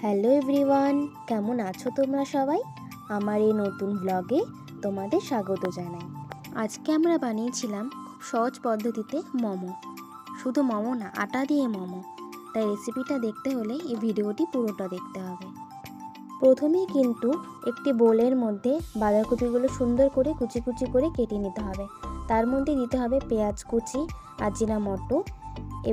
Hello everyone, কেমন আছো তোমরা সবাই? আমার এই নতুন ব্লগে তোমাদের স্বাগত জানাই। আজকে আমরা বানিয়েছিলাম খুব সহজ পদ্ধতিতে মোমো। শুধু মোমো না, আটা দিয়ে মোমো। তাই রেসিপিটা দেখতে হলে এই ভিডিওটি পুরোটা দেখতে হবে। প্রথমেই কিন্তু একটি বোলের মধ্যে বাঁধাকপিগুলো সুন্দর করে কুচি কুচি করে কেটে নিতে হবে। তার মধ্যে দিতে হবে পেঁয়াজ কুচি, আজিনামোটো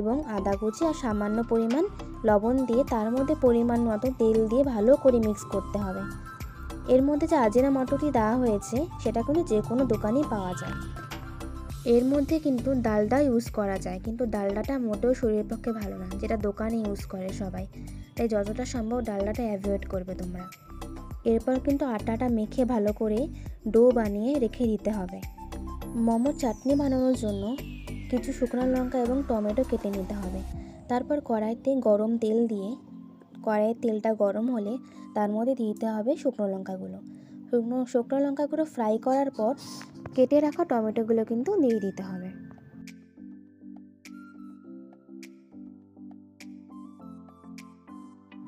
এবং আদা কুচি আর সামান্য পরিমাণ লবণ দিয়ে তার মধ্যে পরিমাণ মতো তেল দিয়ে ভালো করে মিক্স করতে হবে। এর মধ্যে যে আজিনামোটোটি দেওয়া হয়েছে সেটা কিন্তু যে কোনো দোকানেই পাওয়া যায়। এর মধ্যে কিন্তু ডালডা ইউজ করা যায়, কিন্তু ডালডাটা মোটেও শরীরের পক্ষে ভালো না, যেটা দোকানে ইউজ করে সবাই। তাই যতটা সম্ভব ডালডাটা অ্যাভয়েড করবে তোমরা। এরপর কিন্তু আটাটা মেখে ভালো করে ডো বানিয়ে রেখে দিতে হবে। মোমোর চাটনি বানানোর জন্য কিছু শুকনো লঙ্কা এবং টমেটো কেটে নিতে হবে। তারপর কড়াইতে গরম তেল দিয়ে কড়াইয়ের তেলটা গরম হলে তার মধ্যে দিতে হবে শুকনো লঙ্কাগুলো ফ্রাই করার পর কেটে রাখা টমেটোগুলো কিন্তু দিয়ে দিতে হবে।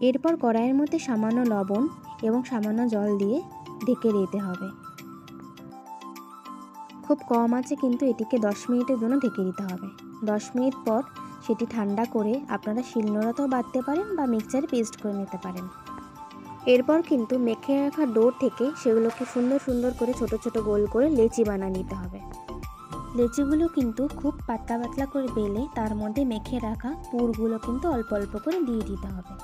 এরপর কড়াইয়ের মধ্যে সামান্য লবণ এবং সামান্য জল দিয়ে ঢেকে দিতে হবে। খুব কম আছে কিন্তু এটিকে 10 মিনিটের জন্য ঢেকে দিতে হবে। 10 মিনিট পর সেটি ঠান্ডা করে আপনারা শিলনোড়াতেও বাটতে পারেন বা মিক্সচারে পেস্ট করে নিতে পারেন। এরপর কিন্তু মেখে রাখা ডো থেকে সেগুলোকে সুন্দর সুন্দর করে ছোট ছোট গোল করে লেচি বানিয়ে নিতে হবে। লেচিগুলো কিন্তু খুব পাতলা পাতলা করে বেলে তার মধ্যে মেখে রাখা পুরগুলো কিন্তু অল্প অল্প করে দিয়ে দিতে হবে।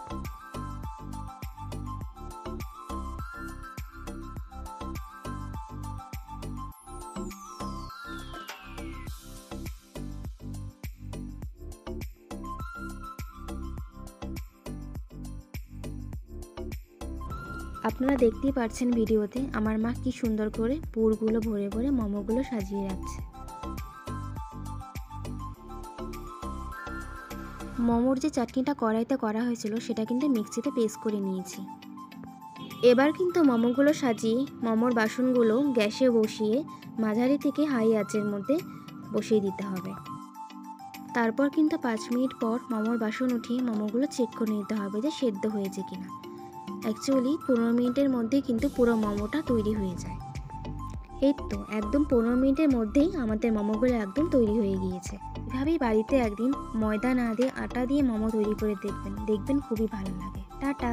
আপনারা দেখতেই পাচ্ছেন ভিডিওতে আমার মা কি সুন্দর করে পুরগুলো ভরে ভরে মোমোগুলো সাজিয়ে রাখছে। মোমোর যে চাটনিটা কড়াইতে করা হয়েছিল সেটা কিন্তু মিক্সিতে পেস্ট করে নিয়েছি। এবার কিন্তু মোমোগুলো সাজিয়ে মোমোর বাসনগুলো গ্যাসে বসিয়ে মাঝারি থেকে হাই আঁচের মধ্যে বসিয়ে দিতে হবে। তারপর কিন্তু 5 মিনিট পর মোমোর বাসন উঠিয়ে মোমোগুলো চেক করে নিতে হবে যে সেদ্ধ হয়েছে কিনা। অ্যাকচুয়ালি 15 মিনিটের মধ্যেই কিন্তু পুরো মোমোটা তৈরি হয়ে যায়। এই তো একদম 15 মিনিটের মধ্যেই আমাদের মোমোগুলো একদম তৈরি হয়ে গিয়েছে। এভাবেই বাড়িতে একদিন ময়দা না দিয়ে আটা দিয়ে মোমো তৈরি করে দেখবেন খুবই ভালো লাগে। টাটা।